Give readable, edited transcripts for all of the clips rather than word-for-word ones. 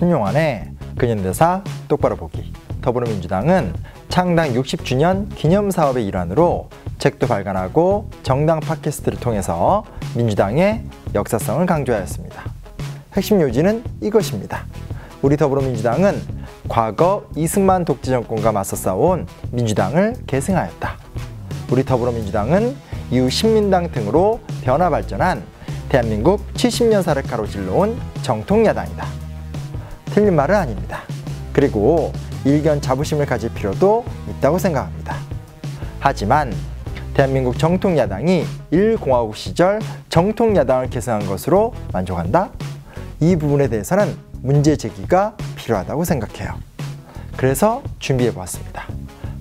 신용환의 근현대사 똑바로 보기. 더불어민주당은 창당 60주년 기념사업의 일환으로 책도 발간하고 정당 팟캐스트를 통해서 민주당의 역사성을 강조하였습니다. 핵심 요지는 이것입니다. 우리 더불어민주당은 과거 이승만 독재 정권과 맞서 싸워온 민주당을 계승하였다. 우리 더불어민주당은 이후 신민당 등으로 변화 발전한 대한민국 70년사를 가로질러온 정통야당이다. 틀린 말은 아닙니다. 그리고 일견 자부심을 가질 필요도 있다고 생각합니다. 하지만 대한민국 정통야당이 1공화국 시절 정통야당을 계승한 것으로 만족한다? 이 부분에 대해서는 문제 제기가 필요하다고 생각해요. 그래서 준비해보았습니다.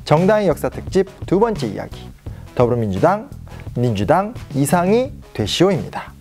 정당의 역사 특집 두 번째 이야기, 더불어민주당, 민주당 이상이 되시오입니다.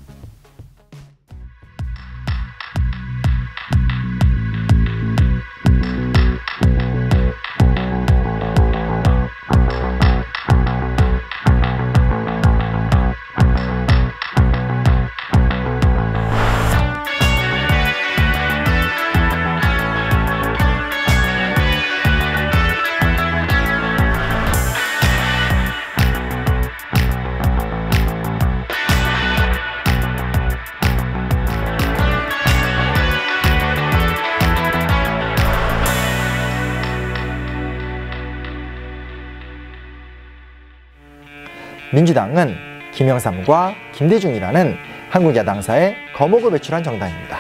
민주당은 김영삼과 김대중이라는 한국 야당사의 거목을 배출한 정당입니다.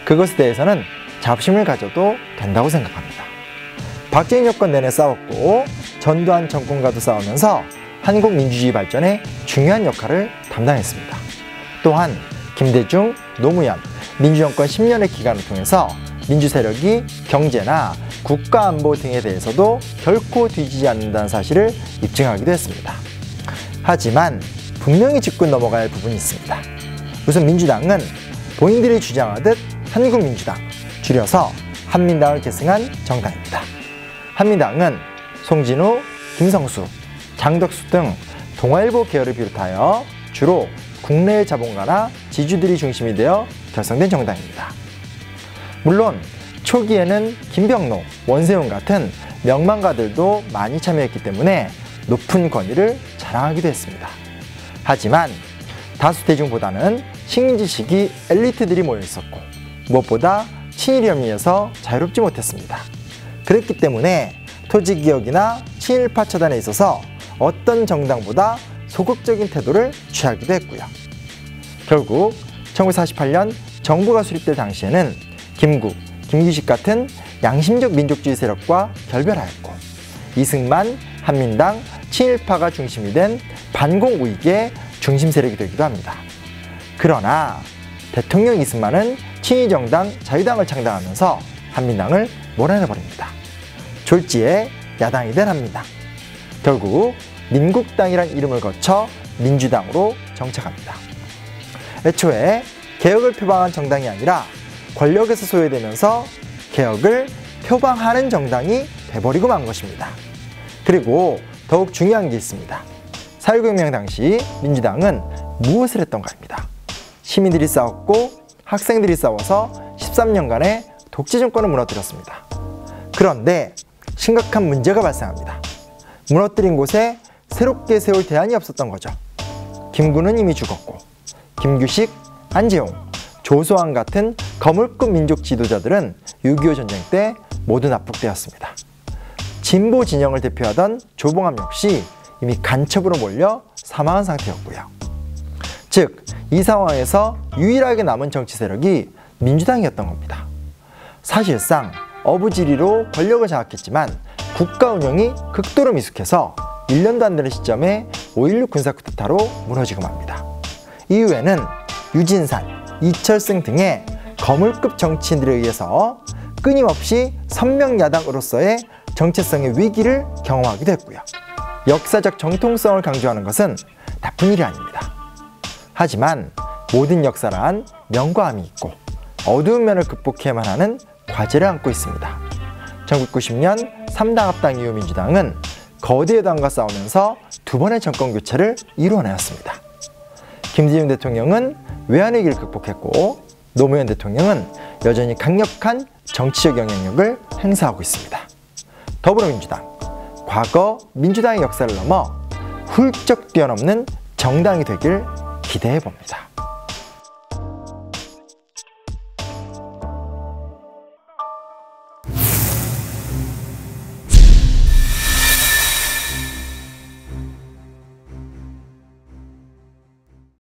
그것에 대해서는 자부심을 가져도 된다고 생각합니다. 박정희 여권 내내 싸웠고 전두환 정권과도 싸우면서 한국 민주주의 발전에 중요한 역할을 담당했습니다. 또한 김대중, 노무현, 민주정권 10년의 기간을 통해서 민주세력이 경제나 국가안보 등에 대해서도 결코 뒤지지 않는다는 사실을 입증하기도 했습니다. 하지만 분명히 짚고 넘어가야 할 부분이 있습니다. 우선 민주당은 본인들이 주장하듯 한국민주당, 줄여서 한민당을 계승한 정당입니다. 한민당은 송진우, 김성수, 장덕수 등 동아일보 계열을 비롯하여 주로 국내의 자본가나 지주들이 중심이 되어 결성된 정당입니다. 물론 초기에는 김병로, 원세훈 같은 명망가들도 많이 참여했기 때문에 높은 권위를 자랑하기도 했습니다. 하지만 다수 대중보다는 식민지시기 엘리트들이 모여있었고 무엇보다 친일 혐의에서 자유롭지 못했습니다. 그랬기 때문에 토지개혁이나 친일파 처단에 있어서 어떤 정당보다 소극적인 태도를 취하기도 했고요. 결국 1948년 정부가 수립될 당시에는 김구, 김규식 같은 양심적 민족주의 세력과 결별하였고 이승만, 한민당, 친일파가 중심이 된 반공우익의 중심 세력이 되기도 합니다. 그러나 대통령 이승만은 친일정당 자유당을 창당하면서 한민당을 몰아내버립니다. 졸지에 야당이 된 한민당. 결국 민국당이란 이름을 거쳐 민주당으로 정착합니다. 애초에 개혁을 표방한 정당이 아니라 권력에서 소외되면서 개혁을 표방하는 정당이 돼버리고 만 것입니다. 그리고 더욱 중요한 게 있습니다. 4.19혁명 당시 민주당은 무엇을 했던가입니다. 시민들이 싸웠고 학생들이 싸워서 13년간의 독재 정권을 무너뜨렸습니다. 그런데 심각한 문제가 발생합니다. 무너뜨린 곳에 새롭게 세울 대안이 없었던 거죠. 김구는 이미 죽었고 김규식, 안재홍, 조소환 같은 거물급 민족 지도자들은 6.25 전쟁 때 모두 납북되었습니다. 진보 진영을 대표하던 조봉암 역시 이미 간첩으로 몰려 사망한 상태였고요. 즉, 이 상황에서 유일하게 남은 정치 세력이 민주당이었던 겁니다. 사실상 어부지리로 권력을 장악했지만 국가 운영이 극도로 미숙해서 1년도 안 되는 시점에 5.16 군사쿠데타로 무너지고 맙니다. 이후에는 유진산, 이철승 등의 거물급 정치인들에 의해서 끊임없이 선명야당으로서의 정체성의 위기를 경험하기도 했고요. 역사적 정통성을 강조하는 것은 나쁜 일이 아닙니다. 하지만 모든 역사란 명과 암이 있고 어두운 면을 극복해야만 하는 과제를 안고 있습니다. 1990년 3당 합당 이후 민주당은 거대 여당과 싸우면서 두 번의 정권 교체를 이루어내었습니다. 김대중 대통령은 외환위기를 극복했고 노무현 대통령은 여전히 강력한 정치적 영향력을 행사하고 있습니다. 더불어민주당, 과거 민주당의 역사를 넘어 훌쩍 뛰어넘는 정당이 되길 기대해 봅니다.